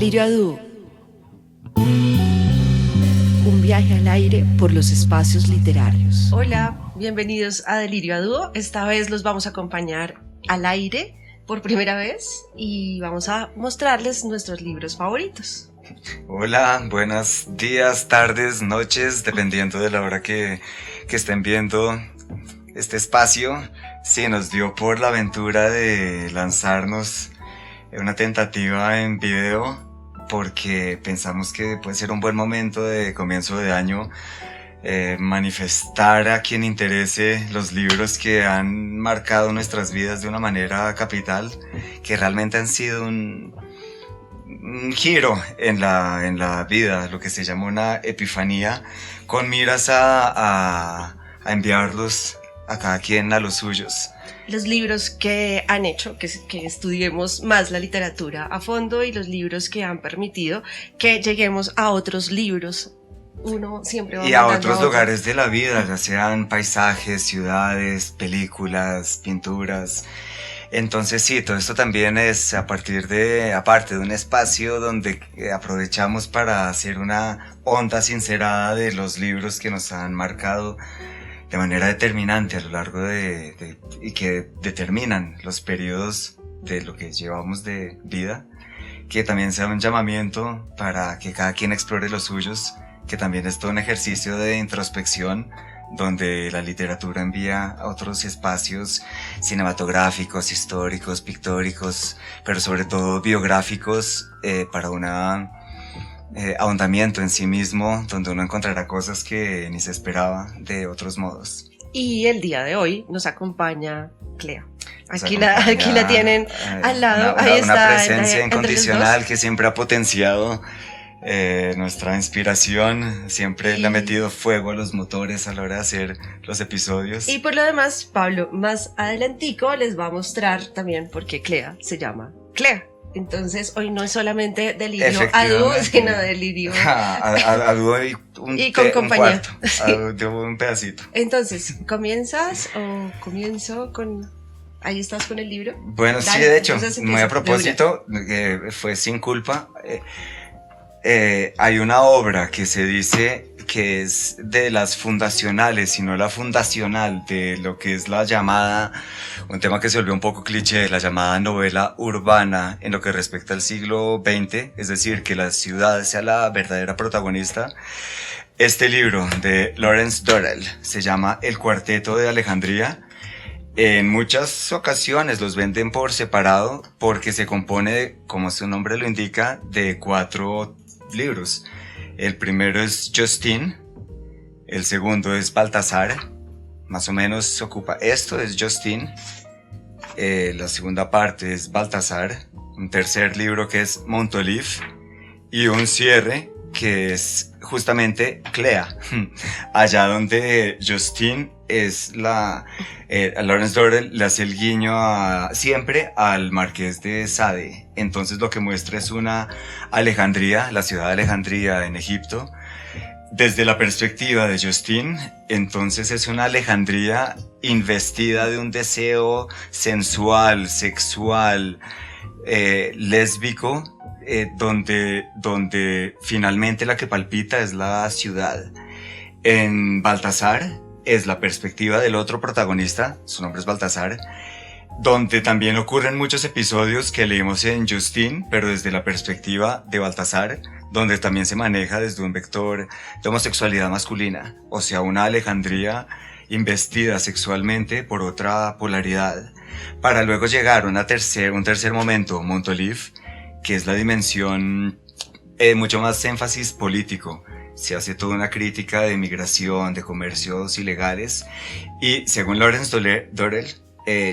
Delirio a dúo. Un viaje al aire por los espacios literarios. Hola, bienvenidos a Delirio a dúo. Esta vez los vamos a acompañar al aire por primera vez y vamos a mostrarles nuestros libros favoritos. Hola, buenos días, tardes, noches, dependiendo de la hora que estén viendo este espacio. Sí, nos dio por la aventura de lanzarnos una tentativa en video porque pensamos que puede ser un buen momento de comienzo de año manifestar a quien interese los libros que han marcado nuestras vidas de una manera capital, que realmente han sido un giro en la vida, lo que se llama una epifanía, con miras a enviarlos a cada quien a los suyos. Los libros que han hecho que estudiemos más la literatura a fondo y los libros que han permitido que lleguemos a otros libros. Uno siempre va y a mandando otros lugares de la vida, ya sean paisajes, ciudades, películas, pinturas. Entonces sí, todo esto también es aparte de un espacio donde aprovechamos para hacer una onda sincerada de los libros que nos han marcado de manera determinante a lo largo y que determinan los periodos de lo que llevamos de vida, que también sea un llamamiento para que cada quien explore los suyos, que también es todo un ejercicio de introspección, donde la literatura envía a otros espacios cinematográficos, históricos, pictóricos, pero sobre todo biográficos, para un ahondamiento en sí mismo, donde uno encontrará cosas que ni se esperaba de otros modos. Y el día de hoy nos acompaña Clea. Aquí la tienen al lado. Ahí está. Una presencia incondicional que siempre ha potenciado nuestra inspiración, siempre le ha metido fuego a los motores a la hora de hacer los episodios. Y por lo demás, Pablo más adelantico les va a mostrar también por qué Clea se llama Clea. Entonces hoy no es solamente delirio a dúo, sino delirio a dúo y con compañía. Un cuarto, un pedacito. Entonces, ¿comienzas o comienzo con... Ahí estás con el libro? Bueno, dale, sí, de hecho, muy a propósito, fue sin culpa. Hay una obra que se dice que es de las fundacionales, y no la fundacional de lo que es la llamada, un tema que se volvió un poco cliché, la llamada novela urbana en lo que respecta al siglo XX, es decir, que la ciudad sea la verdadera protagonista. Este libro de Lawrence Durrell se llama El Cuarteto de Alejandría. En muchas ocasiones los venden por separado porque se compone, como su nombre lo indica, de 4 libros. El primero es Justine, el segundo es Baltasar, más o menos se ocupa, esto es Justine, la segunda parte es Baltasar, un tercer libro que es Montolive y un cierre que es justamente Clea, allá donde Justine es Lawrence Durrell le hace el guiño siempre al Marqués de Sade. Entonces lo que muestra es una Alejandría, la ciudad de Alejandría en Egipto, desde la perspectiva de Justine. Entonces es una Alejandría investida de un deseo sensual, sexual, lésbico, donde finalmente la que palpita es la ciudad. En Baltasar es la perspectiva del otro protagonista, su nombre es Baltasar, donde también ocurren muchos episodios que leímos en Justine, pero desde la perspectiva de Baltasar, donde también se maneja desde un vector de homosexualidad masculina, o sea, una Alejandría investida sexualmente por otra polaridad, para luego llegar a un tercer momento, Montolive, que es la dimensión mucho más énfasis político. Se hace toda una crítica de migración, de comercios ilegales, y según Lawrence Durrell,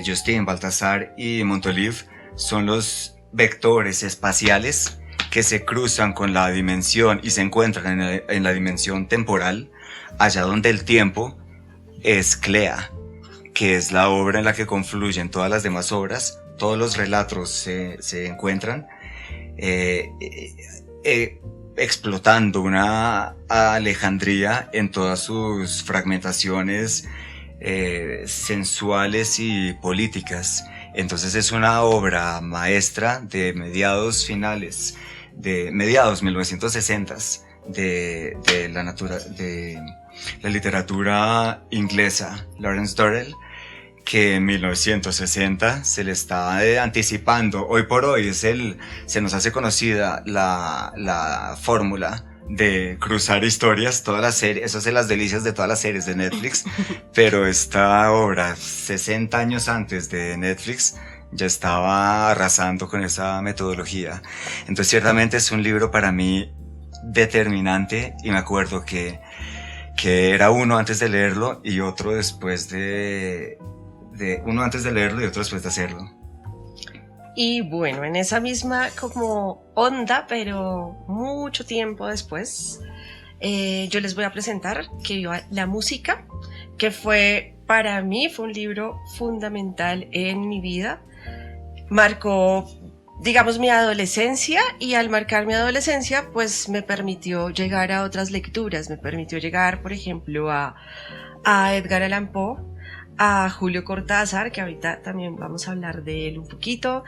Justine, Baltasar y Montolive son los vectores espaciales que se cruzan con la dimensión y se encuentran en la dimensión temporal, allá donde el tiempo es Clea, que es la obra en la que confluyen todas las demás obras, todos los relatos se encuentran, explotando una Alejandría en todas sus fragmentaciones sensuales y políticas. Entonces es una obra maestra de mediados finales de mediados 1960s de la literatura inglesa, Lawrence Durrell, que en 1960 se le está anticipando. Hoy por hoy se nos hace conocida la fórmula de cruzar historias, todas las series, eso es de las delicias de todas las series de Netflix, pero esta obra, 60 años antes de Netflix, ya estaba arrasando con esa metodología. Entonces ciertamente es un libro para mí determinante, y me acuerdo que era uno antes de leerlo y otro después uno antes de leerlo y otro después de hacerlo. Y bueno, en esa misma como onda, pero mucho tiempo después, yo les voy a presentar Que viva la música, que para mí fue un libro fundamental en mi vida. Marcó, digamos, mi adolescencia, y al marcar mi adolescencia, pues me permitió llegar a otras lecturas. Me permitió llegar, por ejemplo, a Edgar Allan Poe, a Julio Cortázar, que ahorita también vamos a hablar de él un poquito.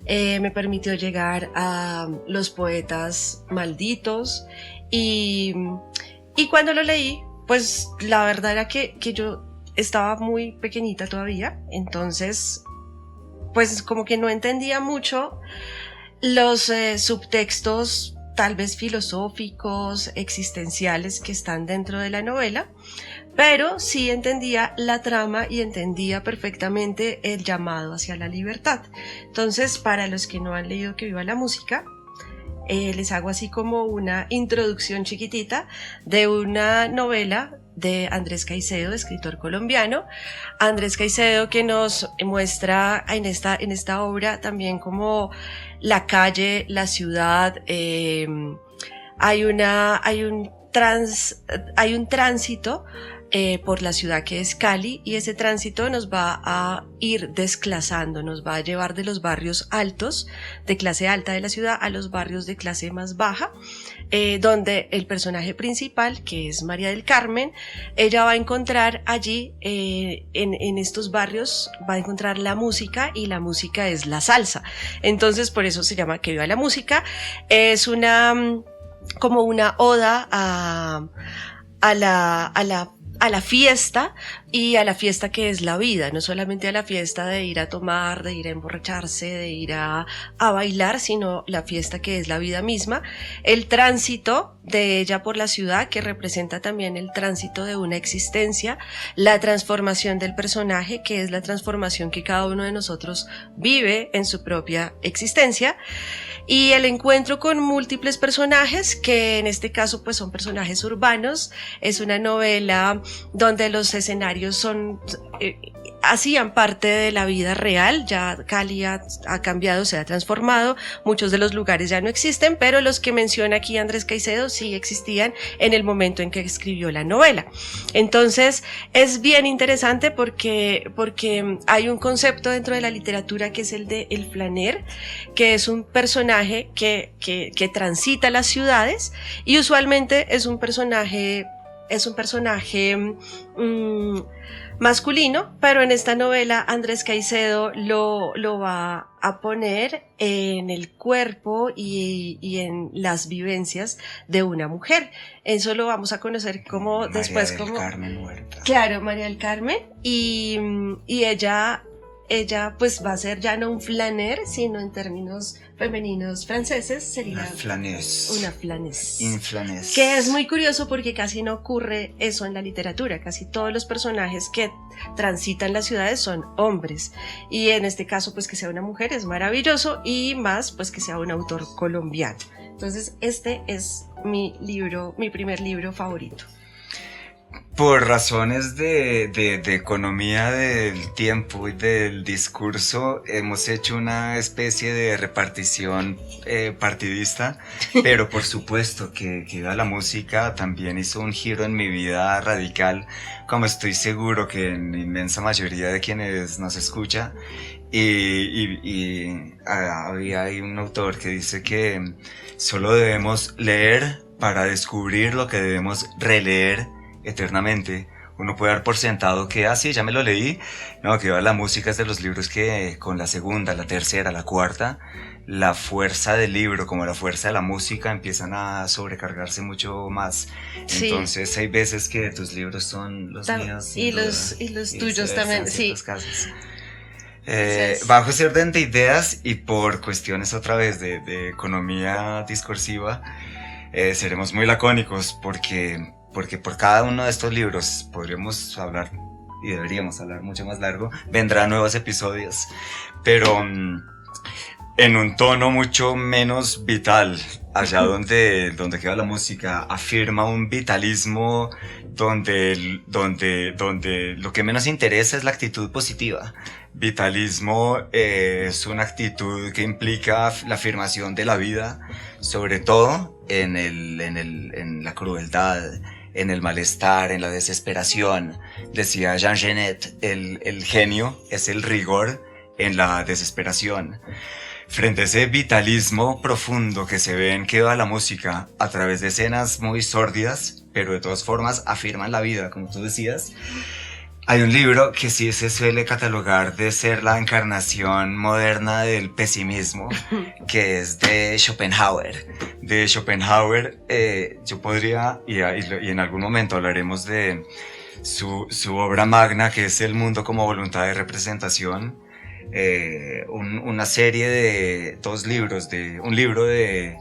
Me permitió llegar a los poetas malditos, y cuando lo leí, pues la verdad era que yo estaba muy pequeñita todavía, entonces pues como que no entendía mucho los subtextos tal vez filosóficos, existenciales que están dentro de la novela, pero sí entendía la trama y entendía perfectamente el llamado hacia la libertad. Entonces, para los que no han leído Que viva la música, les hago así como una introducción chiquitita de una novela de Andrés Caicedo, escritor colombiano. Andrés Caicedo, que nos muestra en esta obra también como la calle, la ciudad. Hay un tránsito por la ciudad que es Cali, y ese tránsito nos va a ir desclasando, nos va a llevar de los barrios altos, de clase alta de la ciudad, a los barrios de clase más baja, donde el personaje principal, que es María del Carmen, ella va a encontrar allí, en estos barrios, va a encontrar la música, y la música es la salsa. Entonces, por eso se llama Que viva la música. Es como una oda a la fiesta, y a la fiesta que es la vida, no solamente a la fiesta de ir a tomar, de ir a emborracharse, de ir a bailar, sino la fiesta que es la vida misma, el tránsito de ella por la ciudad, que representa también el tránsito de una existencia, la transformación del personaje, que es la transformación que cada uno de nosotros vive en su propia existencia, y el encuentro con múltiples personajes, que en este caso pues son personajes urbanos. Es una novela donde los escenarios hacían parte de la vida real. Ya Cali ha cambiado, se ha transformado, muchos de los lugares ya no existen, pero los que menciona aquí Andrés Caicedo sí existían en el momento en que escribió la novela. Entonces es bien interesante porque hay un concepto dentro de la literatura que es el de el flaner, que es un personaje que transita las ciudades, y usualmente es un personaje masculino, pero en esta novela Andrés Caicedo lo va a poner en el cuerpo y en las vivencias de una mujer. Eso lo vamos a conocer como María después del como Carmen Huerta. Claro, María del Carmen, y ella pues va a ser ya no un flaner, sino en términos femeninos franceses sería Una flanés. una flanés. Inflanés. Que es muy curioso porque casi no ocurre eso en la literatura. Casi todos los personajes que transitan las ciudades son hombres, y en este caso pues que sea una mujer es maravilloso, y más pues que sea un autor colombiano. Entonces este es mi primer libro favorito. Por razones de economía del tiempo y del discurso, hemos hecho una especie de repartición partidista, pero por supuesto que Viva la Música también hizo un giro en mi vida radical, como estoy seguro que en la inmensa mayoría de quienes nos escucha. Hay un autor que dice que solo debemos leer para descubrir lo que debemos releer eternamente. uno puede dar por sentado que, sí, ya me lo leí. No, que la música es de los libros que con la segunda, la tercera, la cuarta, la fuerza del libro como la fuerza de la música empiezan a sobrecargarse mucho más. Sí. Entonces hay veces que tus libros son los míos. Y los tuyos también, sí. Casos. Bajo ese orden de ideas y por cuestiones otra vez de economía discursiva, seremos muy lacónicos porque por cada uno de estos libros podríamos hablar y deberíamos hablar mucho más largo. Vendrán nuevos episodios, pero en un tono mucho menos vital, allá donde queda la música, afirma un vitalismo donde lo que menos interesa es la actitud positiva. Vitalismo es una actitud que implica la afirmación de la vida, sobre todo en la crueldad, en el malestar, en la desesperación. Decía Jean Genet, el genio es el rigor en la desesperación. Frente a ese vitalismo profundo que se ve en que va la música a través de escenas muy sórdidas, pero de todas formas afirman la vida, como tú decías, hay un libro que sí se suele catalogar de ser la encarnación moderna del pesimismo, que es de Schopenhauer. De Schopenhauer, yo podría, y en algún momento hablaremos de su obra magna, que es El mundo como voluntad de representación, una serie de dos libros, un libro de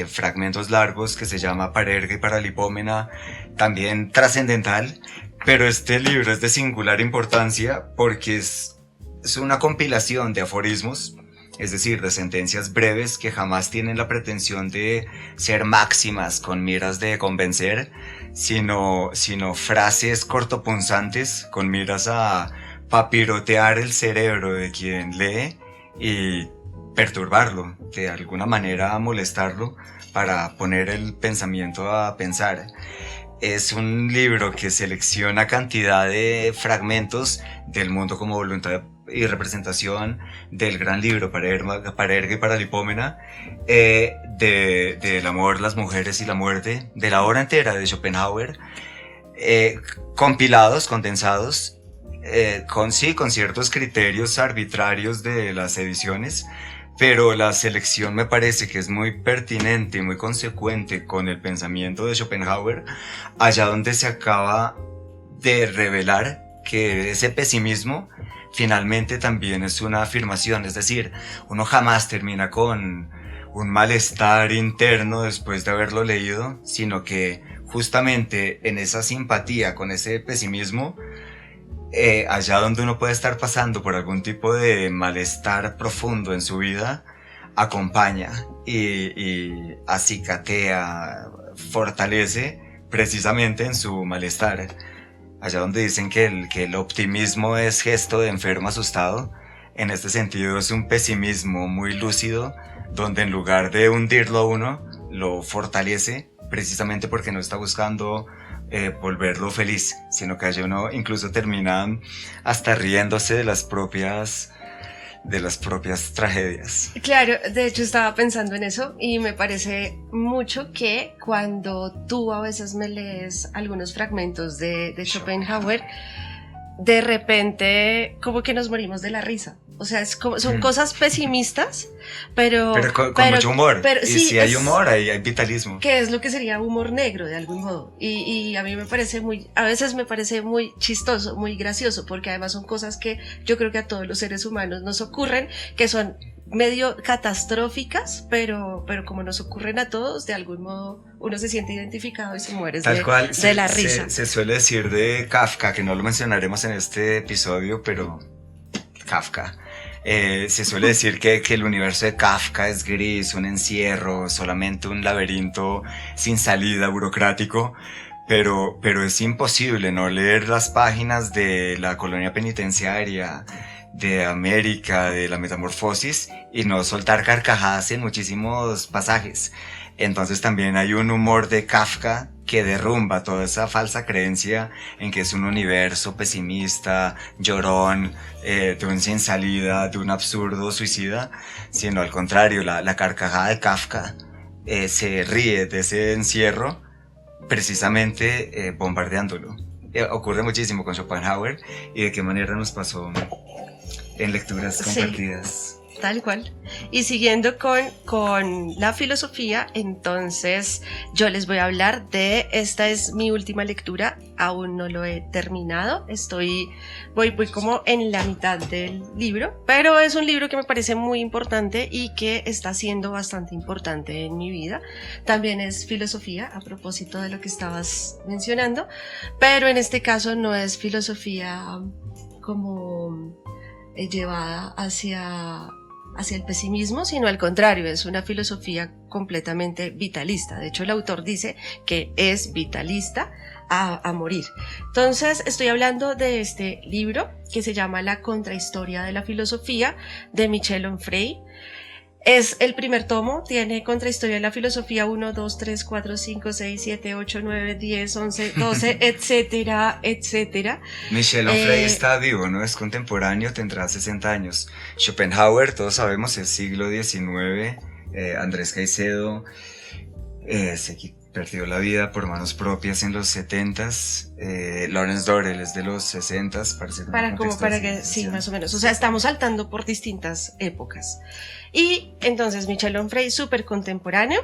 fragmentos largos que se llama Parerga y Paralipómena, también trascendental, pero este libro es de singular importancia porque es una compilación de aforismos, es decir, de sentencias breves que jamás tienen la pretensión de ser máximas con miras de convencer, sino frases cortopunzantes con miras a papirotear el cerebro de quien lee y perturbarlo, de alguna manera molestarlo para poner el pensamiento a pensar. Es un libro que selecciona cantidad de fragmentos del mundo como voluntad y representación, del gran libro Parerga y Paralipómena, del amor, las mujeres y la muerte, de la obra entera de Schopenhauer, compilados, condensados, con ciertos criterios arbitrarios de las ediciones, pero la selección me parece que es muy pertinente y muy consecuente con el pensamiento de Schopenhauer, allá donde se acaba de revelar que ese pesimismo finalmente también es una afirmación, es decir, uno jamás termina con un malestar interno después de haberlo leído, sino que justamente en esa simpatía con ese pesimismo, allá donde uno puede estar pasando por algún tipo de malestar profundo en su vida, acompaña y acicatea, fortalece precisamente en su malestar. Allá donde dicen que el optimismo es gesto de enfermo asustado, en este sentido es un pesimismo muy lúcido, donde en lugar de hundirlo a uno, lo fortalece precisamente porque no está buscando volverlo feliz, sino que allí uno incluso termina hasta riéndose de las propias tragedias. Claro, de hecho estaba pensando en eso y me parece mucho que cuando tú a veces me lees algunos fragmentos de Schopenhauer, de repente como que nos morimos de la risa. O sea, son cosas pesimistas, pero con mucho humor. Pero, y sí, si hay humor, hay vitalismo. Que es lo que sería humor negro, de algún modo. Y a mí a veces me parece muy chistoso, muy gracioso, porque además son cosas que yo creo que a todos los seres humanos nos ocurren, que son medio catastróficas, pero como nos ocurren a todos, de algún modo uno se siente identificado y se muere de la risa. Se suele decir de Kafka, que no lo mencionaremos en este episodio, pero Kafka. Se suele decir que el universo de Kafka es gris, un encierro, solamente un laberinto sin salida burocrático, pero es imposible no leer las páginas de la colonia penitenciaria, de América, de la Metamorfosis, y no soltar carcajadas en muchísimos pasajes. Entonces también hay un humor de Kafka que derrumba toda esa falsa creencia en que es un universo pesimista, llorón, de un sin salida, de un absurdo suicida, sino al contrario, la carcajada de Kafka se ríe de ese encierro precisamente bombardeándolo. ocurre muchísimo con Schopenhauer y de qué manera nos pasó en lecturas compartidas. Sí, tal cual. Y siguiendo con la filosofía, entonces yo les voy a hablar de, esta es mi última lectura, aún no lo he terminado, voy como en la mitad del libro, pero es un libro que me parece muy importante y que está siendo bastante importante en mi vida. También es filosofía, a propósito de lo que estabas mencionando, pero en este caso no es filosofía como llevada hacia el pesimismo, sino al contrario, es una filosofía completamente vitalista. De hecho, el autor dice que es vitalista a morir. Entonces, estoy hablando de este libro que se llama La contrahistoria de la filosofía, de Michel Onfray. Es el primer tomo, tiene contrahistoria de la filosofía 1, 2, 3, 4, 5, 6, 7, 8, 9, 10, 11, 12, etcétera, etcétera. Michel Onfray está vivo, ¿no? Es contemporáneo, tendrá 60 años. Schopenhauer, todos sabemos, es siglo XIX. Andrés Caicedo perdió la vida por manos propias en los 70s. Lawrence Dorrell es de los 60s, parece que para que sí, más o menos. O sea, estamos saltando por distintas épocas. Y entonces Michel Onfray, súper contemporáneo.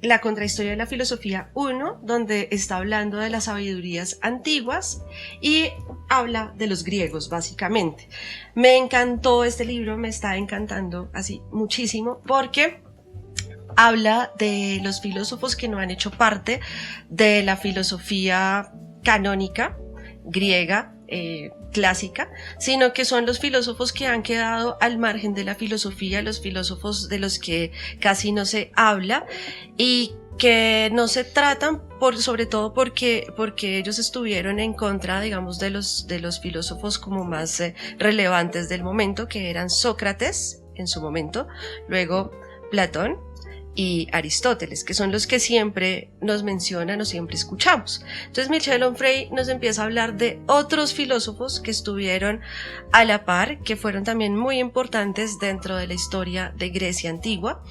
La contrahistoria de la filosofía 1, donde está hablando de las sabidurías antiguas y habla de los griegos, básicamente. Me encantó este libro, me está encantando así muchísimo, porque habla de los filósofos que no han hecho parte de la filosofía canónica griega, clásica, sino que son los filósofos que han quedado al margen de la filosofía, los filósofos de los que casi no se habla y que no se tratan sobre todo porque ellos estuvieron en contra, digamos, de los filósofos como más relevantes del momento, que eran Sócrates en su momento, luego Platón y Aristóteles, que son los que siempre nos mencionan o siempre escuchamos. Entonces Michel Onfray nos empieza a hablar de otros filósofos que estuvieron a la par, que fueron también muy importantes dentro de la historia de Grecia antigua,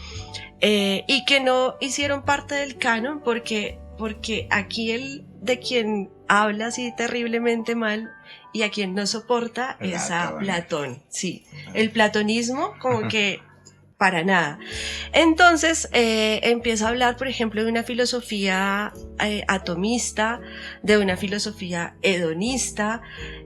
y que no hicieron parte del canon porque aquí el de quien habla así terriblemente mal y a quien no soporta es a Platón. Sí, el platonismo como que para nada. Entonces empieza a hablar, por ejemplo, de una filosofía atomista, de una filosofía hedonista,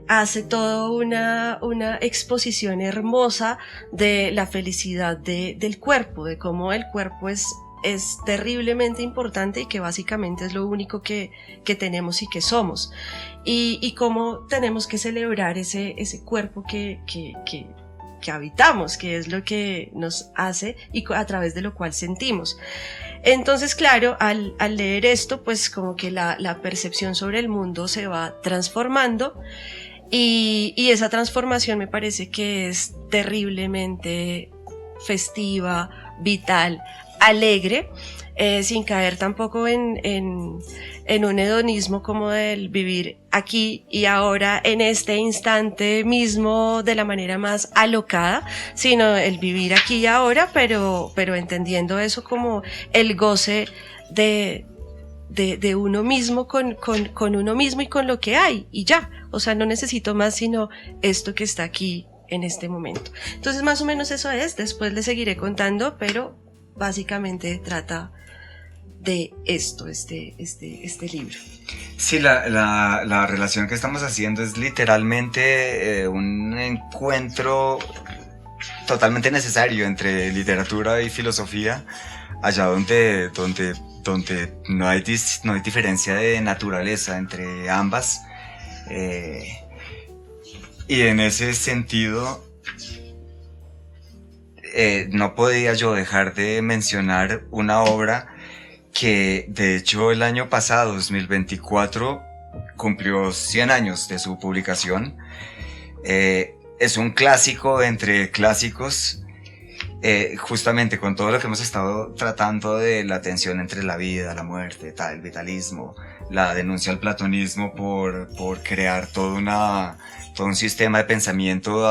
hace toda una exposición hermosa de la felicidad del cuerpo, de cómo el cuerpo es terriblemente importante y que básicamente es lo único que tenemos y que somos, y cómo tenemos que celebrar ese cuerpo que habitamos, que es lo que nos hace y a través de lo cual sentimos. Entonces, claro, al leer esto, pues como que la percepción sobre el mundo se va transformando y esa transformación me parece que es terriblemente festiva, vital, alegre, sin caer tampoco en un hedonismo como del vivir aquí y ahora en este instante mismo de la manera más alocada, sino el vivir aquí y ahora, pero entendiendo eso como el goce de uno mismo con uno mismo y con lo que hay y ya, o sea, no necesito más sino esto que está aquí en este momento. Entonces más o menos eso es, después les seguiré contando, pero básicamente trata de esto, este libro. Sí, la relación que estamos haciendo es literalmente un encuentro totalmente necesario entre literatura y filosofía, allá donde no hay diferencia de naturaleza entre ambas, y en ese sentido no podía yo dejar de mencionar una obra que de hecho el año pasado, 2024, cumplió 100 años de su publicación. Es un clásico entre clásicos, justamente con todo lo que hemos estado tratando de la tensión entre la vida, la muerte, el vitalismo, la denuncia al platonismo por crear todo un sistema de pensamiento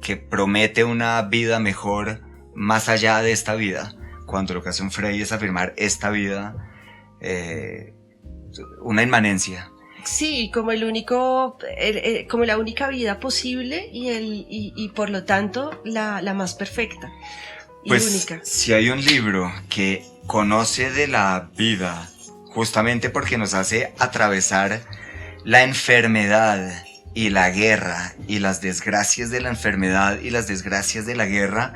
que promete una vida mejor más allá de esta vida, cuando lo que hace Onfray es afirmar esta vida una inmanencia. Sí, como el único, como la única vida posible y por lo tanto la más perfecta y Pues única. si hay un libro que conoce de la vida, justamente porque nos hace atravesar la enfermedad y la guerra y las desgracias de la enfermedad y las desgracias de la guerra,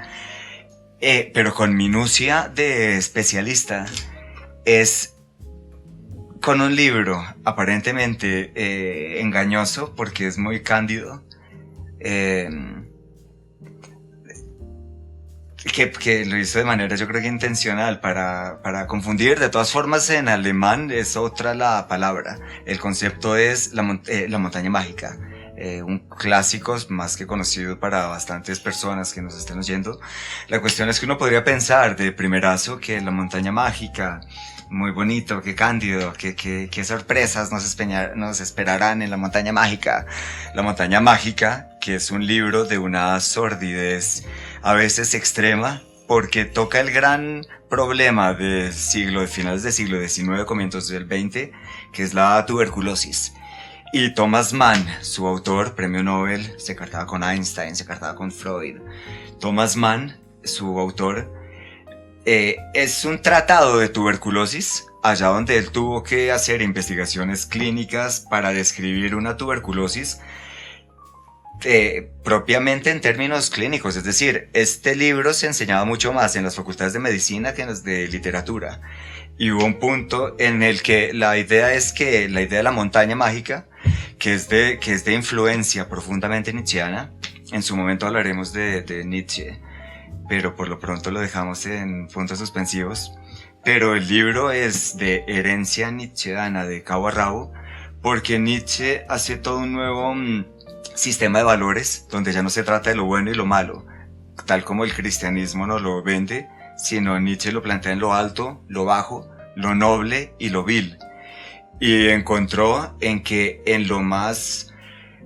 pero con minucia de especialista, es con un libro aparentemente engañoso porque es muy cándido, que lo hizo de manera yo creo que intencional para confundir. De todas formas, en alemán es otra la palabra. El concepto es la montaña mágica. Un clásico más que conocido para bastantes personas que nos estén oyendo. La cuestión es que uno podría pensar de primerazo que la montaña mágica, muy bonito, qué cándido, qué sorpresas nos esperarán en la montaña mágica. La montaña mágica, que es un libro de una sordidez a veces extrema, porque toca el gran problema de finales del siglo XIX, comienzos del XX, que es la tuberculosis. Y Thomas Mann, su autor, premio Nobel, se cartaba con Einstein, se cartaba con Freud. Thomas Mann, su autor, es un tratado de tuberculosis, allá donde él tuvo que hacer investigaciones clínicas para describir una tuberculosis propiamente en términos clínicos. Es decir, este libro se enseñaba mucho más en las facultades de medicina que en las de literatura. Y hubo un punto en el que la idea de la montaña mágica, que es de influencia profundamente nietzscheana, en su momento hablaremos de Nietzsche, pero por lo pronto lo dejamos en puntos suspensivos. Pero el libro es de herencia nietzscheana de cabo a rabo, porque Nietzsche hace todo un nuevo sistema de valores, donde ya no se trata de lo bueno y lo malo, tal como el cristianismo nos lo vende, sino Nietzsche lo plantea en lo alto, lo bajo, lo noble y lo vil. Y encontró en que en lo más,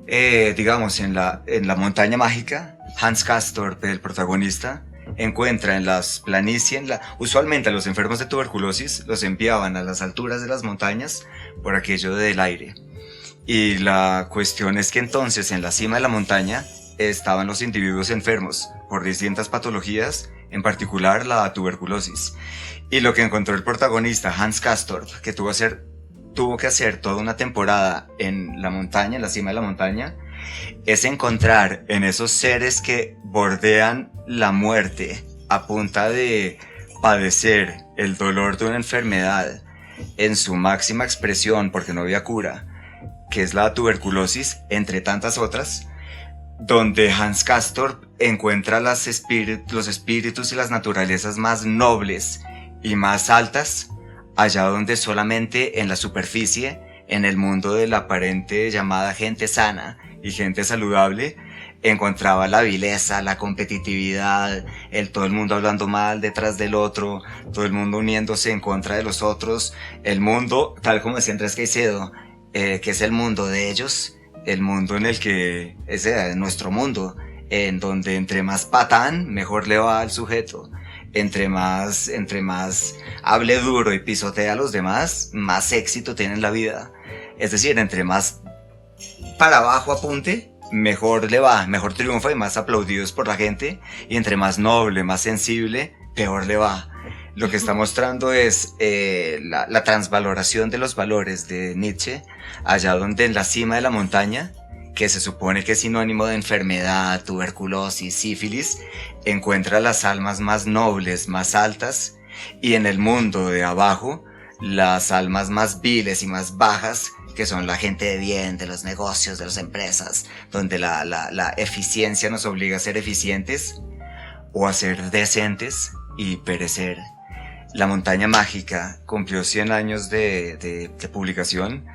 digamos, en la montaña mágica, Hans Castorp, el protagonista, encuentra en las planicies, usualmente a los enfermos de tuberculosis los enviaban a las alturas de las montañas por aquello del aire. Y la cuestión es que entonces en la cima de la montaña estaban los individuos enfermos por distintas patologías, en particular la tuberculosis. Y lo que encontró el protagonista, Hans Castorp, que tuvo que hacer toda una temporada en la montaña, en la cima de la montaña, es encontrar en esos seres que bordean la muerte a punta de padecer el dolor de una enfermedad en su máxima expresión porque no había cura, que es la tuberculosis, entre tantas otras, donde Hans Castorp encuentra los espíritus y las naturalezas más nobles y más altas, allá donde solamente en la superficie, en el mundo de la aparente llamada gente sana y gente saludable, encontraba la vileza, la competitividad, todo el mundo hablando mal detrás del otro, todo el mundo uniéndose en contra de los otros, el mundo, tal como decía Andrés Caicedo, que es el mundo de ellos, el mundo en el que es nuestro mundo, en donde entre más patán, mejor le va al sujeto. Entre más hable duro y pisotee a los demás, más éxito tiene en la vida. Es decir, entre más para abajo apunte, mejor le va, mejor triunfa y más aplaudidos por la gente. Y entre más noble, más sensible, peor le va. Lo que está mostrando es la transvaloración de los valores de Nietzsche, allá donde en la cima de la montaña, que se supone que es sinónimo de enfermedad, tuberculosis, sífilis, encuentra las almas más nobles, más altas, y en el mundo de abajo, las almas más viles y más bajas, que son la gente de bien, de los negocios, de las empresas, donde la eficiencia nos obliga a ser eficientes o a ser decentes y perecer. La montaña mágica cumplió 100 años de publicación,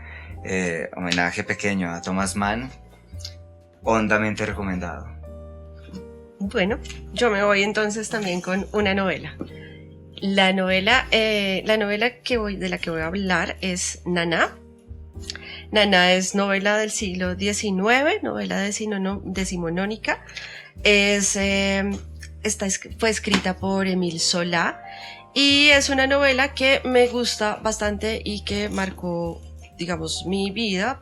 homenaje pequeño a Thomas Mann, hondamente recomendado. Bueno, yo me voy entonces también con una novela. La novela de la que voy a hablar es Naná. Naná es novela del siglo XIX, novela decimonónica. Fue escrita por Émile Zola Y es una novela que me gusta bastante y que marcó, digamos, mi vida,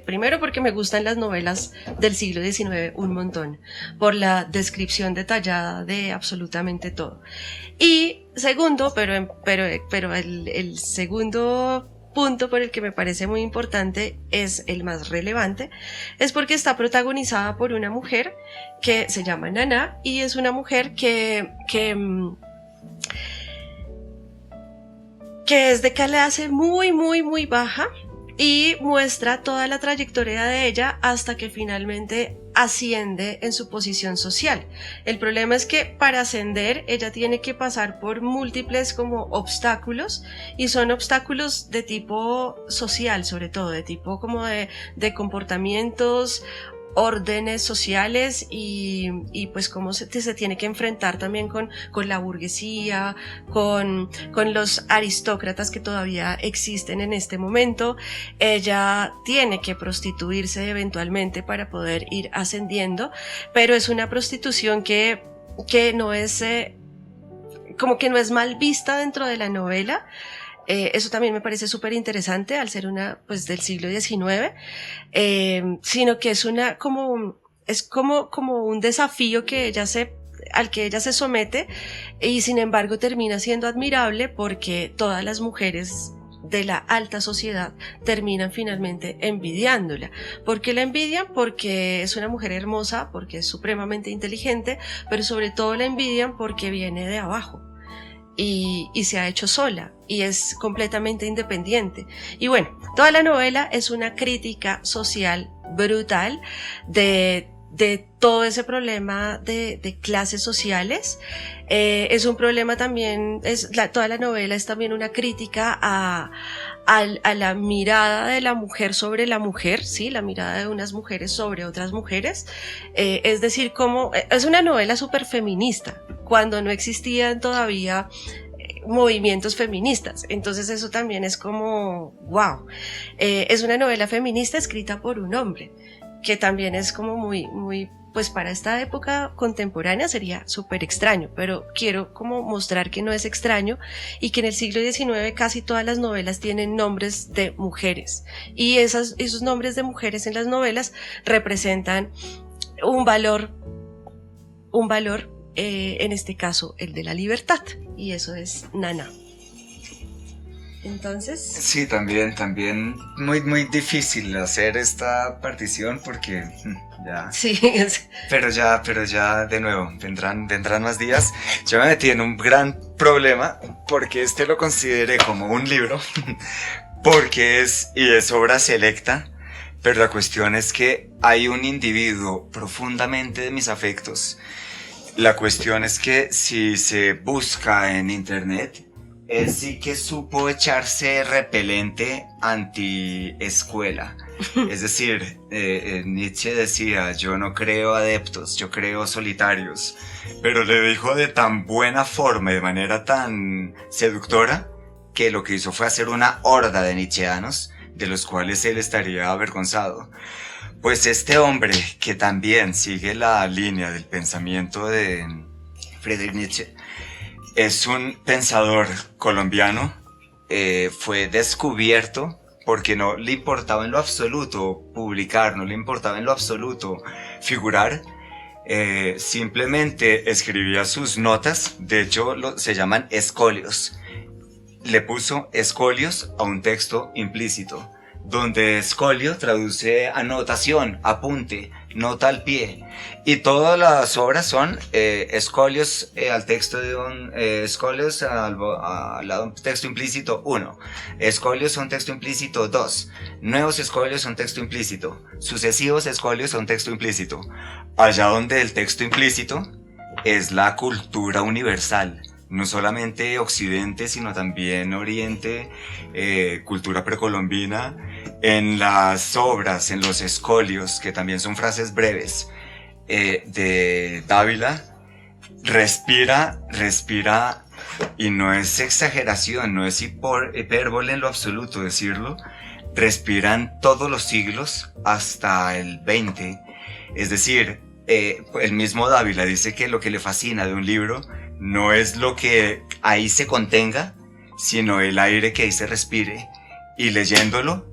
primero porque me gustan las novelas del siglo XIX un montón, por la descripción detallada de absolutamente todo. Y segundo, pero el segundo punto por el que me parece muy importante, es el más relevante, es porque está protagonizada por una mujer que se llama Nana, y es una mujer que es de clase muy, muy, muy baja, y muestra toda la trayectoria de ella hasta que finalmente asciende en su posición social. El problema es que para ascender ella tiene que pasar por múltiples como obstáculos, y son obstáculos de tipo social, sobre todo de tipo como de comportamientos, órdenes sociales, y pues cómo se tiene que enfrentar también con la burguesía, con los aristócratas que todavía existen en este momento. Ella tiene que prostituirse eventualmente para poder ir ascendiendo, pero es una prostitución que no es como que no es mal vista dentro de la novela. Eso también me parece súper interesante al ser una pues del siglo XIX, sino que es como un desafío al que ella se somete, y sin embargo termina siendo admirable porque todas las mujeres de la alta sociedad terminan finalmente envidiándola. ¿Por qué la envidian? Porque es una mujer hermosa, porque es supremamente inteligente, pero sobre todo la envidian porque viene de abajo. Y se ha hecho sola y es completamente independiente. Y bueno, toda la novela es una crítica social brutal de todo ese problema de clases sociales. Es un problema también, toda la novela es también una crítica a la mirada de la mujer sobre la mujer, ¿sí? La mirada de unas mujeres sobre otras mujeres. Es decir, es una novela súper feminista, cuando no existían todavía movimientos feministas. Entonces eso también es como, wow. Es una novela feminista escrita por un hombre, que también es como muy, muy, pues para esta época contemporánea sería súper extraño, pero quiero como mostrar que no es extraño, y que en el siglo XIX casi todas las novelas tienen nombres de mujeres, y esos nombres de mujeres en las novelas representan un valor, en este caso el de la libertad, y eso es Nana. Entonces... Sí, también muy, muy difícil hacer esta partición porque ya... Sí. Pero ya, de nuevo, vendrán más días. Yo me metí en un gran problema porque lo consideré como un libro, porque es obra selecta, pero la cuestión es que hay un individuo profundamente de mis afectos. La cuestión es que si se busca en internet, él sí que supo echarse repelente anti-escuela. Es decir, Nietzsche decía, yo no creo adeptos, yo creo solitarios. Pero le dijo de tan buena forma, de manera tan seductora, que lo que hizo fue hacer una horda de nietzscheanos, de los cuales él estaría avergonzado. Pues este hombre, que también sigue la línea del pensamiento de Friedrich Nietzsche, es un pensador colombiano, fue descubierto porque no le importaba en lo absoluto publicar, no le importaba en lo absoluto figurar, simplemente escribía sus notas, de hecho se llaman escolios. Le puso escolios a un texto implícito, donde escolio traduce anotación, apunte, nota al pie, y todas las obras son escolios al texto de escolios al lado de un texto implícito 1, escolios a un texto implícito 2, nuevos escolios a un texto implícito, sucesivos escolios a un texto implícito, allá donde el texto implícito es la cultura universal. No solamente Occidente, sino también Oriente, cultura precolombina, en las obras, en los escolios, que también son frases breves, de Dávila, respira, y no es exageración, no es hipérbole en lo absoluto decirlo, respiran todos los siglos hasta el 20, es decir, el mismo Dávila dice que lo que le fascina de un libro no es lo que ahí se contenga, sino el aire que ahí se respire. Y leyéndolo,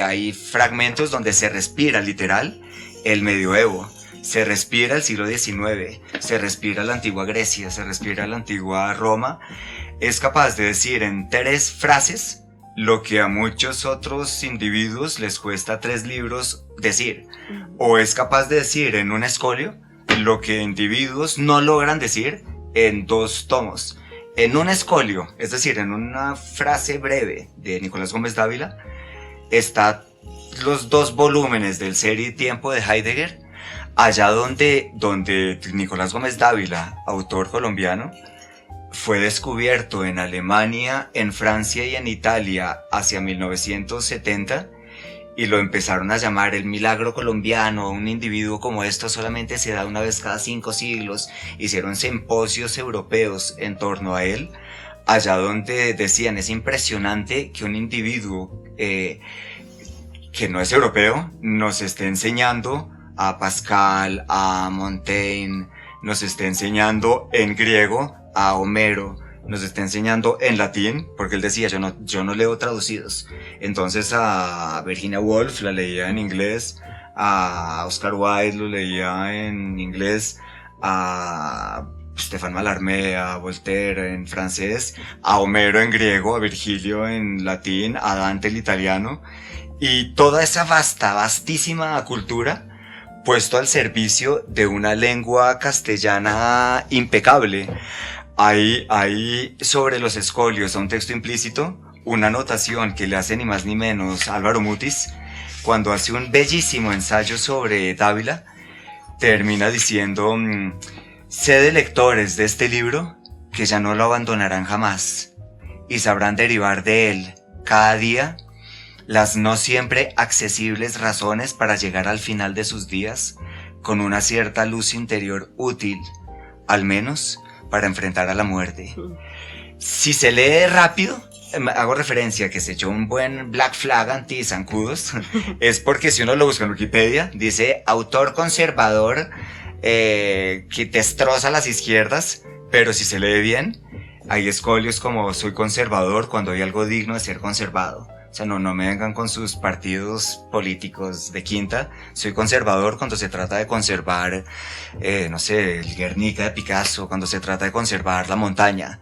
hay fragmentos donde se respira literal el medioevo, se respira el siglo XIX, se respira la antigua Grecia, se respira la antigua Roma. Es capaz de decir en 3 frases lo que a muchos otros individuos les cuesta 3 libros decir. O es capaz de decir en un escolio lo que individuos no logran decir en 2 tomos. En un escolio, es decir, en una frase breve de Nicolás Gómez Dávila, está los 2 volúmenes del Ser y Tiempo de Heidegger, allá donde Nicolás Gómez Dávila, autor colombiano, fue descubierto en Alemania, en Francia y en Italia hacia 1970, y lo empezaron a llamar el milagro colombiano. Un individuo como esto solamente se da una vez cada 5 siglos. Hicieron simposios europeos en torno a él, allá donde decían, es impresionante que un individuo que no es europeo nos esté enseñando a Pascal, a Montaigne, nos esté enseñando en griego a Homero, nos está enseñando en latín, porque él decía, yo no leo traducidos. Entonces a Virginia Woolf la leía en inglés, a Oscar Wilde lo leía en inglés, a Stéphane Mallarmé, a Voltaire en francés, a Homero en griego, a Virgilio en latín, a Dante el italiano, y toda esa vastísima cultura puesto al servicio de una lengua castellana impecable. Hay sobre los escolios, a un texto implícito, una anotación que le hace ni más ni menos Álvaro Mutis, cuando hace un bellísimo ensayo sobre Dávila. Termina diciendo, sé de lectores de este libro que ya no lo abandonarán jamás y sabrán derivar de él cada día las no siempre accesibles razones para llegar al final de sus días con una cierta luz interior útil, al menos para enfrentar a la muerte. Si se lee rápido, hago referencia a que se echó un buen black flag anti-zancudos, es porque si uno lo busca en Wikipedia, dice autor conservador que destroza las izquierdas, pero si se lee bien, hay escolios como soy conservador cuando hay algo digno de ser conservado. O sea, no me vengan con sus partidos políticos de quinta. Soy conservador cuando se trata de conservar, no sé, el Guernica de Picasso, cuando se trata de conservar la montaña.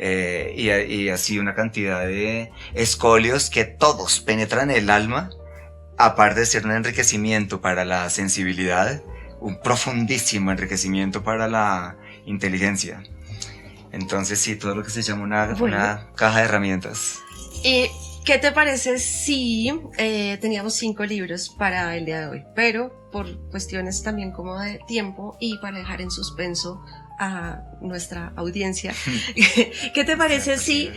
Y así una cantidad de escolios que todos penetran el alma, aparte de ser un enriquecimiento para la sensibilidad, un profundísimo enriquecimiento para la inteligencia. Entonces sí, todo lo que se llama una caja de herramientas. Y ¿qué te parece si teníamos 5 libros para el día de hoy? Pero por cuestiones también como de tiempo y para dejar en suspenso a nuestra audiencia, ¿qué te parece si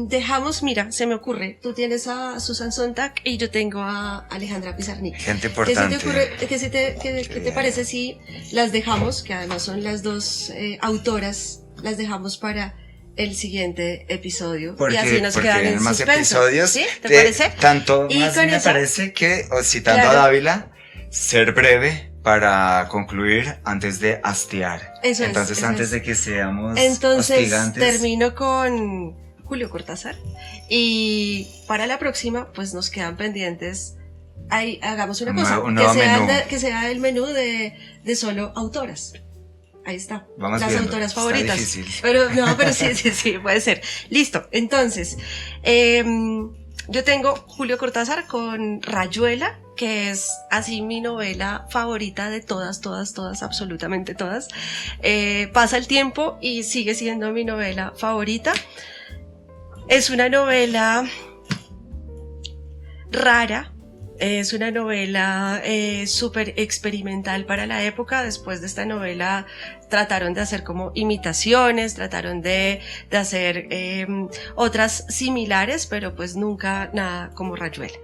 dejamos, mira, se me ocurre, tú tienes a Susan Sontag y yo tengo a Alejandra Pizarnik. Gente importante. ¿Qué te parece si las dejamos, que además son las 2 autoras, las dejamos para el siguiente episodio? Porque, y así nos quedan en más suspenso. Episodios, ¿Sí? ¿Te parece? Tanto y más con me eso, parece que, citando claro, a Dávila, ser breve para concluir antes de hastiar. Entonces, antes de que seamos hostigantes. Termino con Julio Cortázar y para la próxima pues nos quedan pendientes. Ahí hagamos una cosa, que sea el menú de solo autoras. Ahí está. Vamos las viendo. Autoras Está favoritas. difícil. Pero sí, puede ser. Listo. Entonces, yo tengo Julio Cortázar con Rayuela, que es así mi novela favorita de todas, absolutamente todas. Pasa el tiempo y sigue siendo mi novela favorita. Es una novela rara. Es una novela súper experimental para la época. Después de esta novela trataron de hacer como imitaciones, trataron de hacer otras similares, pero pues nunca nada como Rayuela.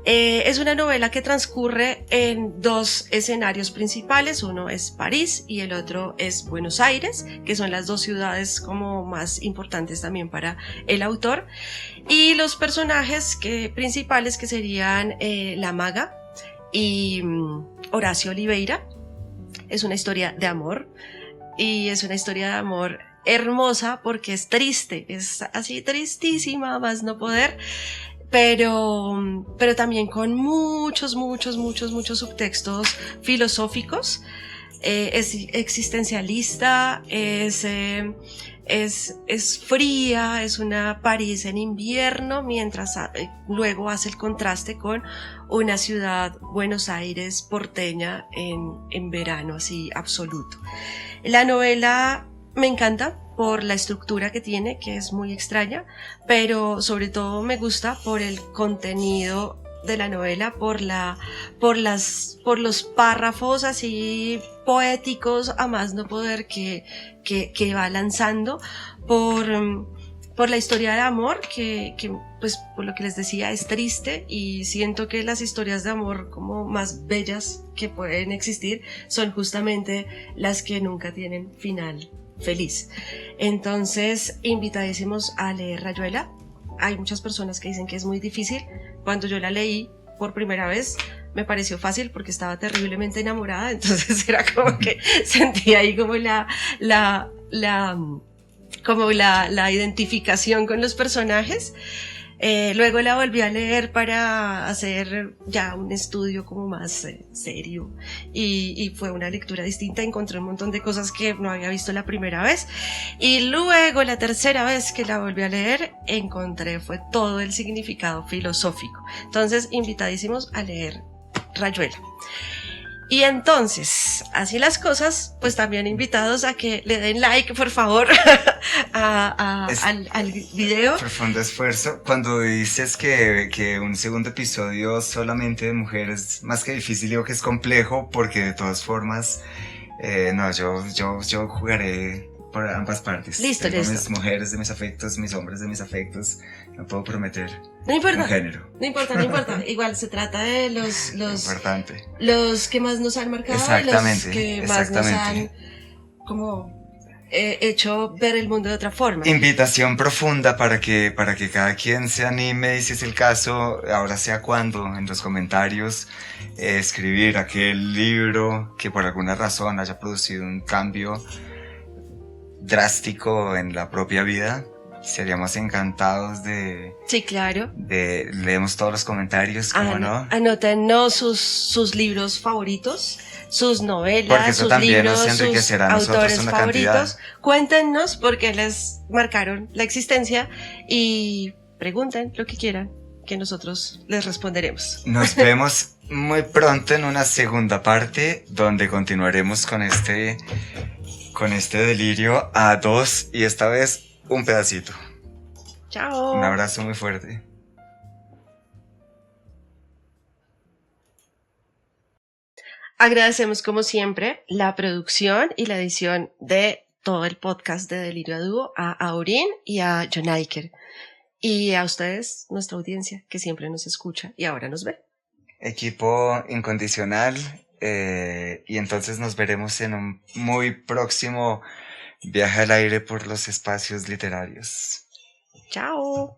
Es una novela que transcurre en 2 escenarios principales, uno es París y el otro es Buenos Aires, que son las 2 ciudades como más importantes también para el autor, y los personajes principales que serían La Maga y Horacio Oliveira. Es una historia de amor y es una historia de amor hermosa porque es triste, es así tristísima, más no poder, pero también con muchos subtextos filosóficos. Es existencialista, es fría, es una París en invierno, mientras luego hace el contraste con una ciudad, Buenos Aires, porteña en verano, así absoluto. La novela me encanta por la estructura que tiene, que es muy extraña, pero sobre todo me gusta por el contenido de la novela, por los párrafos así poéticos a más no poder que va lanzando, por la historia de amor que pues por lo que les decía es triste, y siento que las historias de amor como más bellas que pueden existir son justamente las que nunca tienen final feliz. Entonces, invitadísimos a leer Rayuela. Hay muchas personas que dicen que es muy difícil. Cuando yo la leí por primera vez me pareció fácil porque estaba terriblemente enamorada, entonces era como que sentía ahí como la identificación con los personajes. Luego la volví a leer para hacer ya un estudio como más serio, y fue una lectura distinta. Encontré un montón de cosas que no había visto la primera vez, y luego la tercera vez que la volví a leer fue todo el significado filosófico. Entonces, invitadísimos a leer Rayuela. Y entonces, así las cosas, pues también invitados a que le den like, por favor, al video. Profundo esfuerzo. Cuando dices que un segundo episodio solamente de mujeres, más que difícil, digo que es complejo, porque de todas formas, no, yo jugaré por ambas partes. Listo. Mis mujeres de mis afectos, mis hombres de mis afectos. No puedo prometer no importa, un género. No importa. Igual se trata de Importante. Los que más nos han marcado, Exactamente, los que más nos han como hecho ver el mundo de otra forma. Invitación profunda para que cada quien se anime, y si es el caso, ahora sea cuando, en los comentarios, escribir aquel libro que por alguna razón haya producido un cambio drástico en la propia vida. Seríamos encantados de... Sí, claro. Leemos todos los comentarios, ¿cómo no? Anótenos sus libros favoritos, sus novelas, porque eso sus también libros, nos enriquecerá a sus nosotros autores una favoritos. cantidad. Cuéntenos por qué les marcaron la existencia y pregunten lo que quieran, que nosotros les responderemos. Nos vemos muy pronto en una segunda parte donde continuaremos con este delirio a dos, y esta vez un pedacito. Chao. Un abrazo muy fuerte. Agradecemos como siempre la producción y la edición de todo el podcast de Delirio a Dúo a Aurín y a Jonaiker, y a ustedes, nuestra audiencia, que siempre nos escucha y ahora nos ve. Equipo incondicional, y entonces nos veremos en un muy próximo viaje al aire por los espacios literarios. Chao.